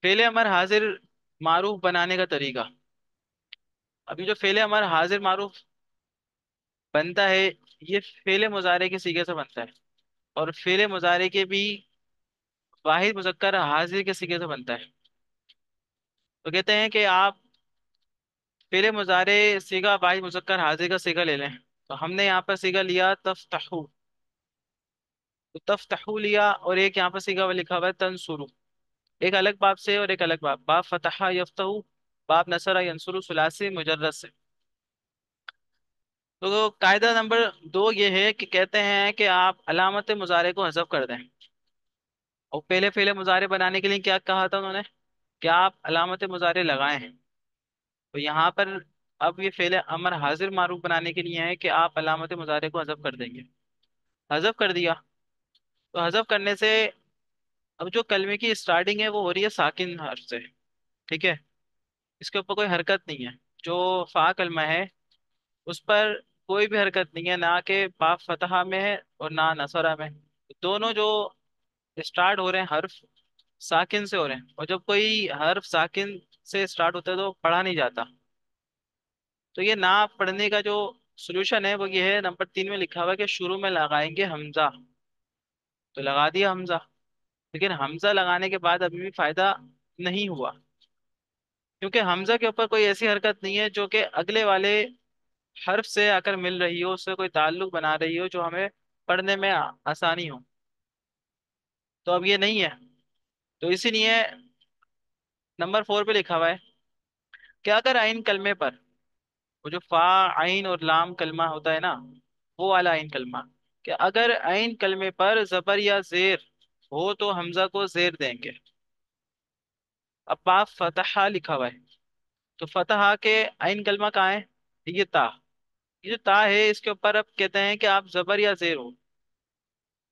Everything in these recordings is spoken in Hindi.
फेले अमर हाजिर मारूफ बनाने का तरीका। अभी जो फेले अमर हाजिर मारूफ बनता है, ये फेले मुजारे के सीगे से बनता है। और फेले मुजारे के भी वाहिद मुजक्कर हाजिर के सीगे से बनता है। तो कहते हैं कि आप फेले मुजारे सीगा वाहिद मुजक्कर हाजिर का सीगा ले लें। तो हमने यहाँ पर सीगा लिया तफ्तहू। तो तफ्तहू लिया, और एक यहाँ पर सीगा हुआ लिखा हुआ है तंसुरु। एक अलग बाब से और एक अलग बाब। बाब फतहा यफ्तहू, बाब नसरा यंसुरु, सुलासी मुजर्रद से। तो कायदा नंबर 2 ये है कि कहते हैं कि आप अलामत मुजारे को हज़फ कर दें। और पहले फेले मुजारे बनाने के लिए क्या कहा था उन्होंने, कि आप अलामत मुजारे लगाएं। तो यहाँ पर अब ये फेले अमर हाजिर मारूफ बनाने के लिए है कि आप अलामत मुजारे को हज़फ कर देंगे। हज़फ कर दिया, तो हज़फ करने से अब जो कलमे की स्टार्टिंग है वो हो रही है साकिन हर्फ से। ठीक है, इसके ऊपर कोई हरकत नहीं है। जो फा कलमा है उस पर कोई भी हरकत नहीं है, ना के बाप फतहा में है और ना नसरा में। दोनों जो स्टार्ट हो रहे हैं हर्फ साकिन से हो रहे हैं, और जब कोई हर्फ साकिन से स्टार्ट होता है तो पढ़ा नहीं जाता। तो ये ना पढ़ने का जो सोल्यूशन है वो ये है, नंबर 3 में लिखा हुआ है कि शुरू में लगाएंगे हमजा। तो लगा दिया हमजा, लेकिन हमजा लगाने के बाद अभी भी फायदा नहीं हुआ, क्योंकि हमजा के ऊपर कोई ऐसी हरकत नहीं है जो कि अगले वाले हर्फ से आकर मिल रही हो, उससे कोई ताल्लुक बना रही हो जो हमें पढ़ने में आसानी हो। तो अब ये नहीं है। तो इसीलिए नंबर 4 पे लिखा हुआ है कि अगर आइन कलमे पर, वो जो फा आइन और लाम कलमा होता है ना, वो वाला आइन कलमा, कि अगर आइन कलमे पर जबर या जेर हो तो हमजा को जेर देंगे। अब बा फतहा लिखा हुआ है, तो फतहा के आइन कलमा कहाँ है, ये ता। ये जो ता है इसके ऊपर अब कहते हैं कि आप जबर या जेर हो।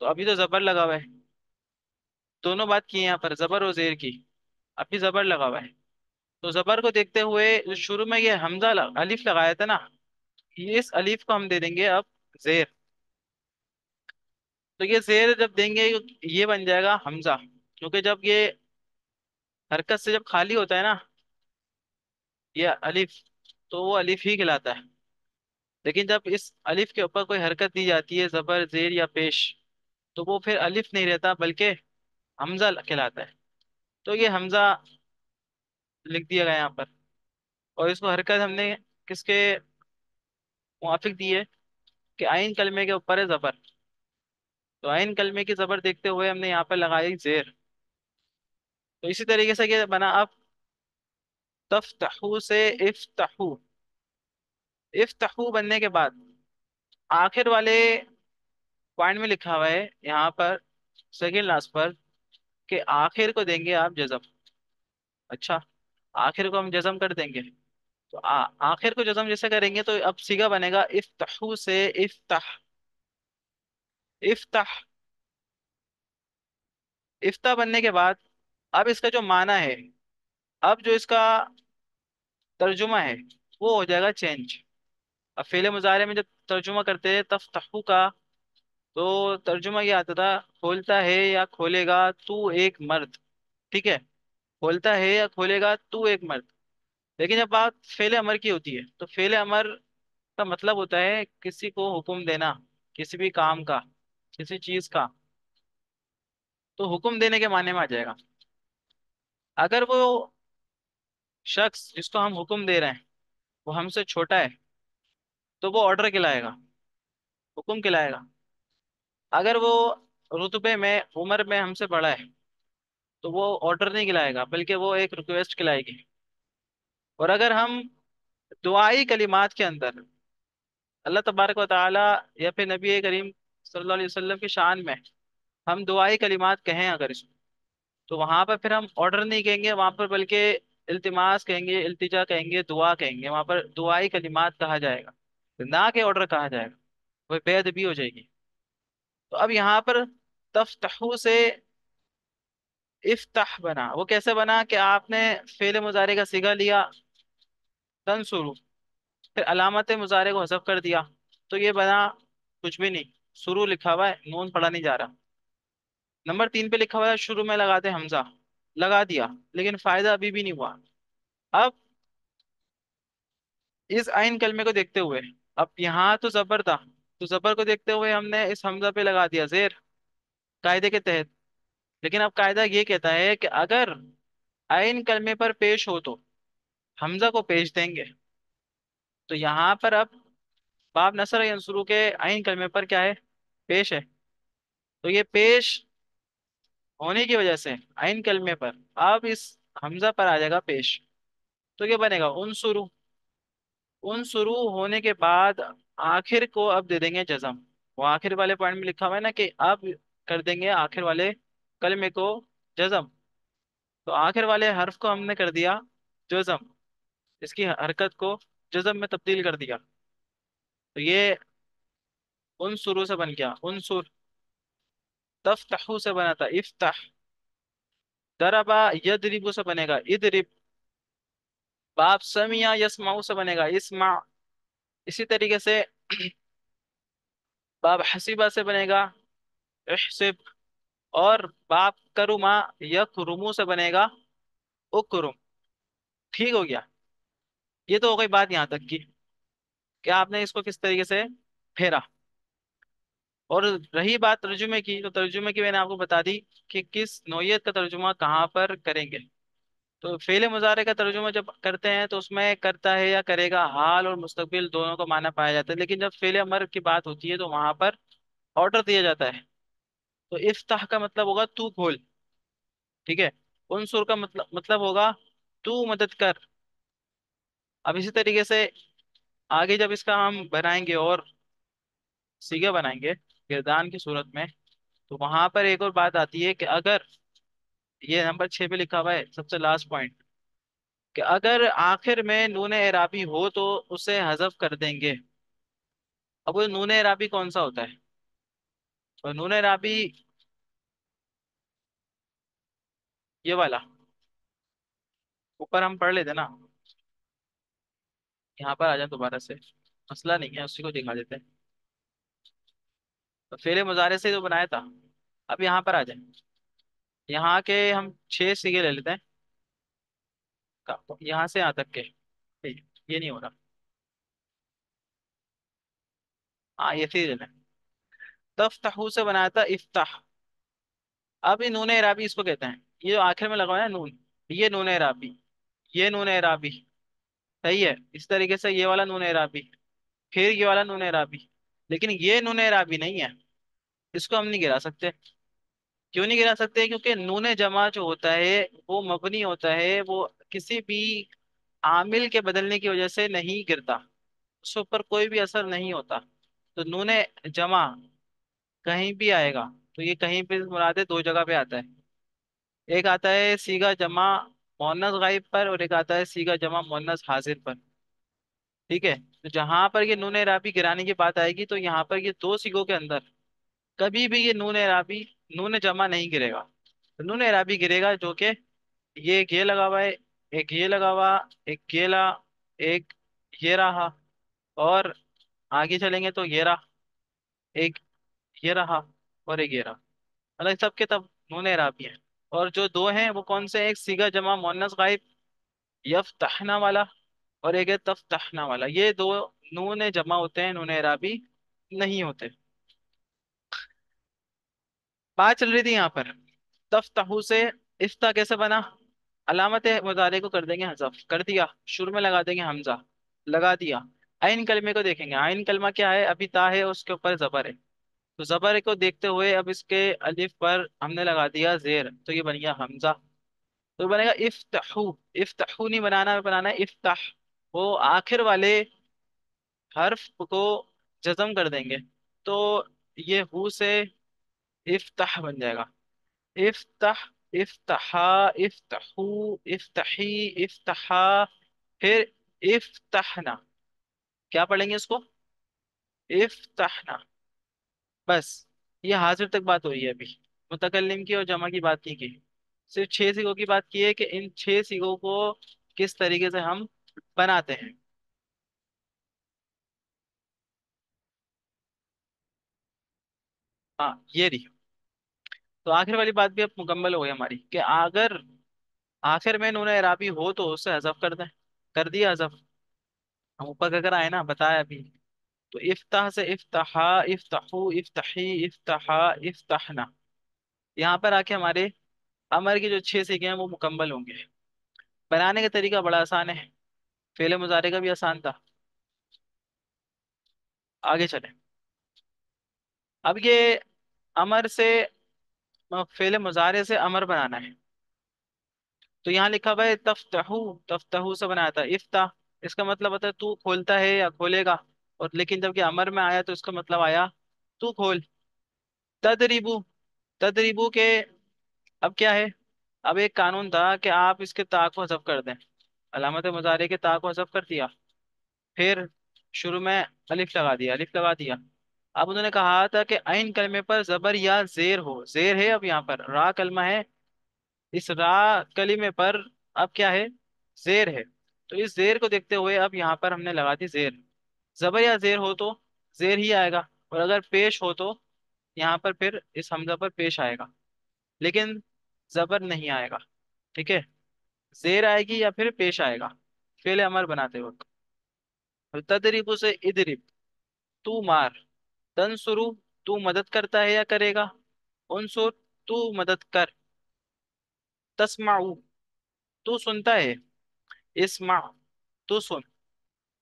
तो अभी तो जबर लगा हुआ है, दोनों बात की है यहाँ पर, जबर और जेर की। अभी जबर लगा हुआ है, तो जबर को देखते हुए जो शुरू में ये हमजा अलिफ लगाया था ना, ये इस अलिफ को हम दे देंगे अब जेर। तो ये जेर जब देंगे ये बन जाएगा हमजा, क्योंकि जब ये हरकत से जब खाली होता है ना ये अलिफ, तो वो अलिफ ही कहलाता है। लेकिन जब इस अलिफ के ऊपर कोई हरकत दी जाती है, जबर जेर या पेश, तो वो फिर अलिफ नहीं रहता बल्कि हमजा कहलाता है। तो ये हमजा लिख दिया गया यहाँ पर, और इसको हरकत हमने किसके मुआफिक दी है, कि आइन कलमे के ऊपर है जबर। तो आइन कलमे की जबर देखते हुए हमने यहाँ पर लगाई जेर। तो इसी तरीके से ये बना अब तफ्तहू से इफ्तहू। इफ्तहू बनने के बाद आखिर वाले पॉइंट में लिखा हुआ है यहाँ पर सेकंड लास्ट पर, कि आखिर को देंगे आप जज़म। अच्छा, आखिर को हम जज़म कर देंगे। तो आखिर को जज़म जैसे करेंगे तो अब सीगा बनेगा इफ्तहू से इफ्ताह। इफ्ताह, इफ्ता बनने के बाद अब इसका जो माना है, अब जो इसका तर्जुमा है वो हो जाएगा चेंज। अब फेले मुजारे में जब तर्जुमा करते हैं तफ्तहू का, तो तर्जुमा ये आता था, खोलता है या खोलेगा तू एक मर्द। ठीक है, खोलता है या खोलेगा तू एक मर्द। लेकिन जब बात फेले अमर की होती है, तो फेले अमर का मतलब होता है किसी को हुक्म देना, किसी भी काम का, किसी चीज का। तो हुक्म देने के माने में आ जाएगा। अगर वो शख्स जिसको हम हुक्म दे रहे हैं वो हमसे छोटा है, तो वो ऑर्डर खिलाएगा, हुक्म खिलाएगा। अगर वो रुतबे में उम्र में हमसे बड़ा है, तो वो ऑर्डर नहीं खिलाएगा बल्कि वो एक रिक्वेस्ट खिलाएगी। और अगर हम दुआई कलिमात के अंदर अल्लाह तबारक व ताला या फिर नबी करीम सल्लल्लाहु अलैहि वसल्लम की शान में हम दुआई कलिमात कहें अगर इसको, तो वहां पर फिर हम ऑर्डर नहीं कहेंगे वहां पर, बल्कि इल्तिमास कहेंगे, इल्तिजा कहेंगे, दुआ कहेंगे। वहां पर दुआई कलिमात कहा जाएगा, ना के ऑर्डर कहा जाएगा, वो बेअदबी हो जाएगी। तो अब यहाँ पर तफ्तहू से इफ्ताह बना, वो कैसे बना कि आपने फेल मुजारे का सिगा लिया तंसुरु, फिर अलामत मुजारे को हसफ कर दिया, तो ये बना कुछ भी नहीं। शुरू लिखा हुआ है, नून पढ़ा नहीं जा रहा। नंबर 3 पे लिखा हुआ है शुरू में लगाते हमजा। लगा दिया, लेकिन फायदा अभी भी नहीं हुआ। अब इस आइन कलमे को देखते हुए, अब यहाँ तो जबर था, तो जबर को देखते हुए हमने इस हमजा पे लगा दिया जेर, कायदे के तहत। लेकिन अब कायदा ये कहता है कि अगर आइन कलमे पर पेश हो तो हमजा को पेश देंगे। तो यहाँ पर अब बाब नसर यंसुरू के आइन कलमे पर क्या है, पेश है। तो ये पेश होने की वजह से आइन कलमे पर अब इस हमजा पर आ जाएगा पेश। तो क्या बनेगा, उन शुरू। उन शुरू होने के बाद आखिर को अब दे देंगे जजम। वो आखिर वाले पॉइंट में लिखा हुआ है ना कि अब कर देंगे आखिर वाले कलमे को जजम। तो आखिर वाले हर्फ को हमने कर दिया जजम, इसकी हरकत को जजम में तब्दील कर दिया। तो ये उन शुरू से बन गया उन सुर। तफ्तहू से बना था इफ्ताह। दरबा यदरिबु से बनेगा इदरिब। बाप समिया यस्माउ से बनेगा इस्मा। इसी तरीके से बाप हसीबा से बनेगा इहसिब। और बाप करुमा यकरुमु से बनेगा उकरुम। ठीक हो गया। ये तो हो गई बात यहाँ तक की कि आपने इसको किस तरीके से फेरा। और रही बात तर्जुमे की, तो तर्जुमे की मैंने आपको बता दी कि किस नौइयत का तर्जुमा कहाँ पर करेंगे। तो फेले मुजारे का तर्जुमा जब करते हैं तो उसमें करता है या करेगा हाल और मुस्तकबिल दोनों का माना पाया जाता है। लेकिन जब फेले अमर की बात होती है तो वहां पर ऑर्डर दिया जाता है। तो इफ्ताह का मतलब होगा तू खोल। ठीक है। उनसुर का मतलब होगा तू मदद कर। अब इसी तरीके से आगे जब इसका हम बनाएंगे और सीगे बनाएंगे किरदान की सूरत में, तो वहां पर एक और बात आती है कि अगर ये नंबर 6 पे लिखा हुआ है सबसे लास्ट पॉइंट, कि अगर आखिर में नून एराबी हो तो उसे हजफ कर देंगे। अब वो नून एराबी कौन सा होता है, तो नून एराबी ये वाला ऊपर हम पढ़ लेते ना। यहाँ पर आ जाए दोबारा से, मसला नहीं है, उसी को दिखा देते हैं। तो फेरे मुजारे से ही तो बनाया था। अब यहाँ पर आ जाए, यहाँ के हम 6 सीगे ले लेते हैं। यहाँ से यहाँ तक के, ठीक, ये नहीं हो रहा। हाँ ये फिर लेना। तफ्ताहू से बनाया था इफ्ताह। अब ये नून इराबी इसको कहते हैं, ये जो आखिर में लगा हुआ है ना नून, ये नून इराबी, ये नून इराबी। सही है। इस तरीके से ये वाला नून इराबी, फिर ये वाला नून इराबी। लेकिन ये नून इराबी नहीं है, इसको हम नहीं गिरा सकते। क्यों नहीं गिरा सकते, क्योंकि नून जमा जो होता है वो मबनी होता है, वो किसी भी आमिल के बदलने की वजह से नहीं गिरता, उसके ऊपर कोई भी असर नहीं होता। तो नून जमा कहीं भी आएगा, तो ये कहीं पे मुराद है, दो जगह पे आता है। एक आता है सीगा जमा मुअन्नस गाइब पर, और एक आता है सीगा जमा मुअन्नस हाजिर पर। ठीक है। तो जहां पर ये नून राबी गिराने की बात आएगी, तो यहाँ पर ये दो सीगों के अंदर कभी भी ये नून राबी नून जमा नहीं गिरेगा। तो नून राबी गिरेगा जो कि ये एक ये लगा हुआ है, एक ये लगा हुआ, एक ये ला, एक ये रहा, और आगे चलेंगे तो ये रहा, एक ये रहा, और एक ये रहा। मतलब सबके तब नून राबी है। और जो दो हैं वो कौन से हैं? एक सीगा जमा मुअन्नस गाइब यफ्तहना वाला, और एक है तफ्तहना वाला। ये दो नून जमा होते हैं, नून इराबी नहीं होते। बात चल रही थी यहाँ पर तफ्तहू से इफ्ता कैसे बना। अलामत मुजारे को कर देंगे हजफ, कर दिया, शुरू में लगा देंगे हमजा, लगा दिया। आइन कलमे को देखेंगे, आइन कलमा क्या है, अभी ता है उसके ऊपर जबर है। तो जबर को देखते हुए अब इसके अलिफ पर हमने लगा दिया जेर, तो ये बन गया हमजा। तो बनेगा इफ्तहू। इफ्तहू नहीं बनाना, बनाना है इफ्ताह। वो आखिर वाले हर्फ को जज्म कर देंगे, तो ये हु से इफ्ताह बन जाएगा। इफ्ताह, इफ्तहा, इफ्तहू, इफ्तही, इफ्तहा, फिर इफ्तहना। क्या पढ़ेंगे इसको, इफ्तहना। बस ये हाजिर तक बात हो रही है अभी, मुतकल्लिम की और जमा की बात नहीं की। सिर्फ 6 सिगों की बात की है कि इन 6 सिगों को किस तरीके से हम बनाते हैं। हाँ ये रही। तो आखिर वाली बात भी अब मुकम्मल हो गई हमारी कि अगर आखिर में नून एराबी हो तो उससे हज़फ कर दें। कर दिया हज़फ। हम ऊपर का अगर आए ना, बताया अभी। तो इफ्ताह से इफ्ताहा, इफ्ताहू, इफ्ताही, इफ्ताहा, इफ्ताहना। यहाँ पर आके हमारे अमर की जो 6 सीखे हैं वो मुकम्मल होंगे। बनाने का तरीका बड़ा आसान है। फेले मुजारे का भी आसान था। आगे चले। अब ये अमर से फेले मुजारे से अमर बनाना है। तो यहाँ लिखा हुआ है तफ्तहू। तफ्तहू से बनाया था इफ्ता। इसका मतलब होता है तू खोलता है या खोलेगा। और लेकिन जब ये अमर में आया तो इसका मतलब आया तू खोल। तदरीबू। तदरीबू के अब क्या है। अब एक कानून था कि आप इसके ता को हज़फ कर दें। अलामत मुजारे के ता को हज़फ कर दिया। फिर शुरू में अलिफ लगा दिया, अलिफ लगा दिया। अब उन्होंने कहा था कि आइन कलमे पर जबर या जेर हो। जेर है अब यहाँ पर, रा कलमा है। इस रा कलीमे पर अब क्या है, जेर है। तो इस जेर को देखते हुए अब यहाँ पर हमने लगा दी जेर। जबर या जेर हो तो जेर ही आएगा। और अगर पेश हो तो यहाँ पर फिर इस हमजा पर पेश आएगा। लेकिन जबर नहीं आएगा। ठीक है। जेर आएगी या फिर पेश आएगा फेले अमर बनाते वक्त। तदरीबु से इदरिब, तू मार। तंसुरु, तू मदद करता है या करेगा। उनसुर, तू मदद कर। तस्माउ, तू सुनता है। इस्मा, तू सुन।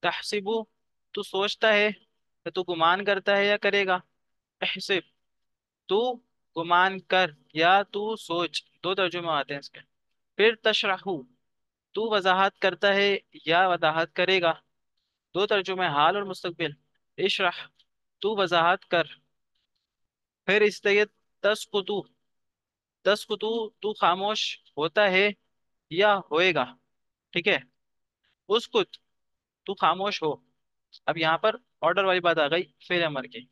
तहसिबु, तू सोचता है या तू गुमान करता है या करेगा। एहसिब, तू गुमान कर या तू सोच, दो तर्जुमे आते हैं इसके। फिर तशरहु, तू वजाहत करता है या वजाहत करेगा। दो तर्जुमे हाल और मुस्तकबिल। इशरह, तू वजाहत कर। फिर इस्तेय तस्कुतु। तस्कुतु, तू खामोश होता है या होएगा। ठीक है। उसकुत, तू खामोश हो। अब यहाँ पर ऑर्डर वाली बात आ गई फेल अमर की।